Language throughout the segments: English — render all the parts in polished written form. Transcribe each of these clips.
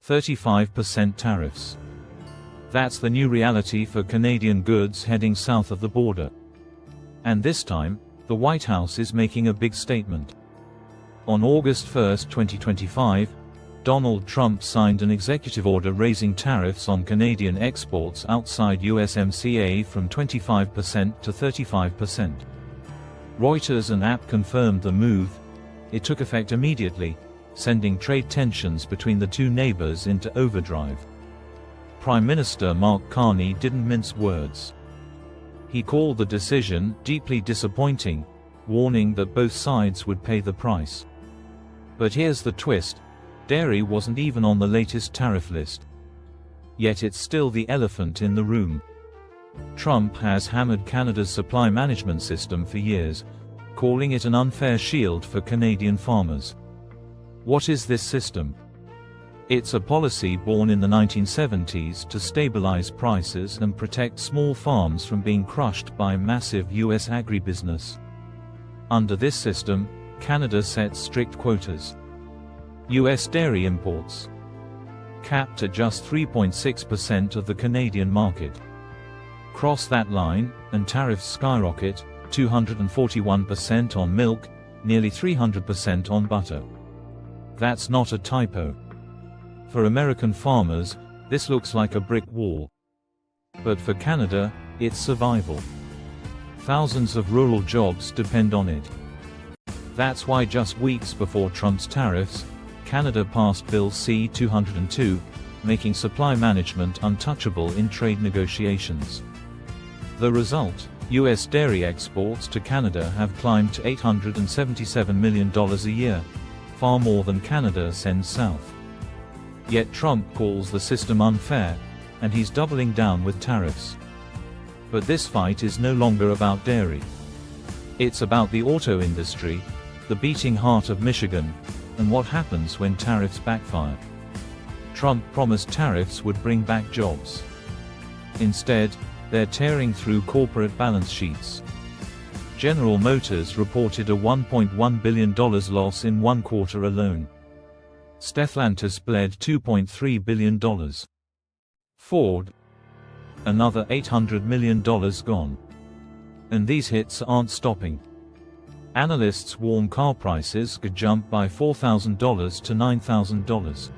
35% tariffs. That's the new reality for Canadian goods heading south of the border. And this time, the White House is making a big statement. On August 1, 2025, Donald Trump signed an executive order raising tariffs on Canadian exports outside USMCA from 25% to 35%. Reuters and AP confirmed the move. It took effect immediately, sending trade tensions between the two neighbors into overdrive. Prime Minister Mark Carney didn't mince words. He called the decision deeply disappointing, warning that both sides would pay the price. But here's the twist: dairy wasn't even on the latest tariff list. Yet it's still the elephant in the room. Trump has hammered Canada's supply management system for years, calling it an unfair shield for Canadian farmers. What is this system? It's a policy born in the 1970s to stabilize prices and protect small farms from being crushed by massive U.S. agribusiness. Under this system, Canada sets strict quotas. U.S. dairy imports capped at just 3.6% of the Canadian market. Cross that line, and tariffs skyrocket, 241% on milk, nearly 300% on butter. That's not a typo. For American farmers, this looks like a brick wall. But for Canada, it's survival. Thousands of rural jobs depend on it. That's why just weeks before Trump's tariffs, Canada passed Bill C-202, making supply management untouchable in trade negotiations. The result: U.S. dairy exports to Canada have climbed to $877 million a year, far more than Canada sends south. Yet Trump calls the system unfair, and he's doubling down with tariffs. But this fight is no longer about dairy. It's about the auto industry, the beating heart of Michigan, and what happens when tariffs backfire. Trump promised tariffs would bring back jobs. Instead, they're tearing through corporate balance sheets. General Motors reported a $1.1 billion loss in one quarter alone. Stellantis bled $2.3 billion. Ford, another $800 million gone. And these hits aren't stopping. Analysts warn car prices could jump by $4,000 to $9,000.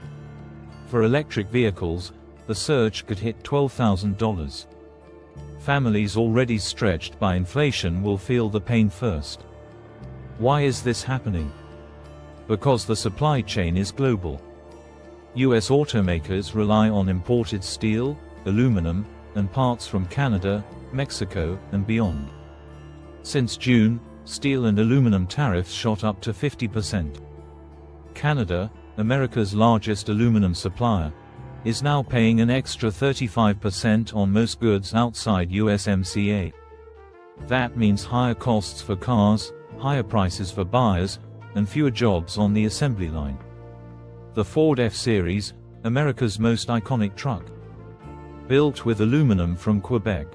For electric vehicles, the surge could hit $12,000. Families already stretched by inflation will feel the pain first. Why is this happening? Because the supply chain is global. U.S. automakers rely on imported steel, aluminum, and parts from Canada, Mexico, and beyond. Since June, steel and aluminum tariffs shot up to 50%. Canada, America's largest aluminum supplier, is now paying an extra 35% on most goods outside USMCA. That means higher costs for cars, higher prices for buyers, and fewer jobs on the assembly line. The Ford F-Series, America's most iconic truck, built with aluminum from Quebec.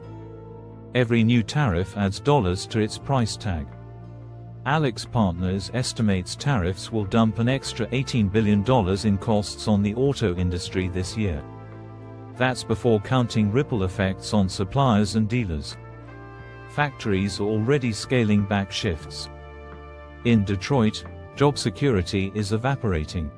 Every new tariff adds dollars to its price tag. AlixPartners estimates tariffs will dump an extra $18 billion in costs on the auto industry this year. That's before counting ripple effects on suppliers and dealers. Factories are already scaling back shifts. In Detroit, job security is evaporating.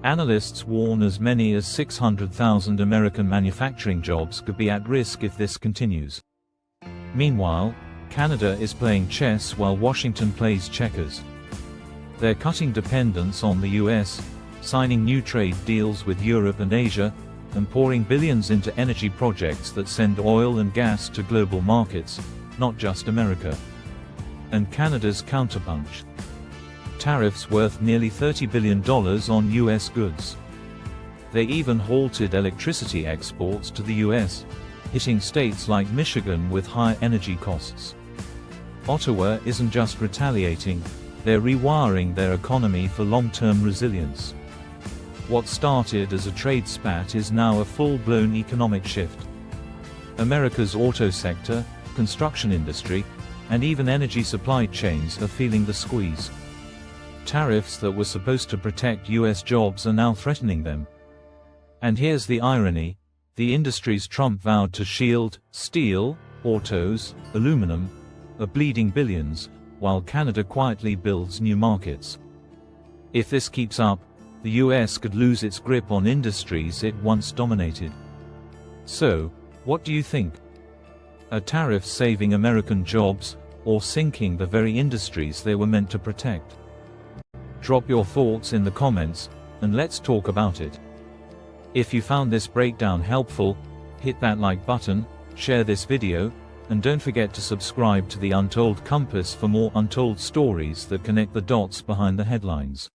Analysts warn as many as 600,000 American manufacturing jobs could be at risk if this continues. Meanwhile, Canada is playing chess while Washington plays checkers. They're cutting dependence on the US, signing new trade deals with Europe and Asia, and pouring billions into energy projects that send oil and gas to global markets, not just America. And Canada's counterpunch: tariffs worth nearly $30 billion on US goods. They even halted electricity exports to the US, hitting states like Michigan with high energy costs. Ottawa isn't just retaliating, they're rewiring their economy for long-term resilience. What started as a trade spat is now a full-blown economic shift. America's auto sector, construction industry, and even energy supply chains are feeling the squeeze. Tariffs that were supposed to protect US jobs are now threatening them. And here's the irony: the industries Trump vowed to shield, steel, autos, aluminum, are bleeding billions, while Canada quietly builds new markets. If this keeps up, the US could lose its grip on industries it once dominated. So, what do you think? Are tariffs saving American jobs, or sinking the very industries they were meant to protect? Drop your thoughts in the comments, and let's talk about it. If you found this breakdown helpful, hit that like button, share this video, and don't forget to subscribe to the Untold Compass for more untold stories that connect the dots behind the headlines.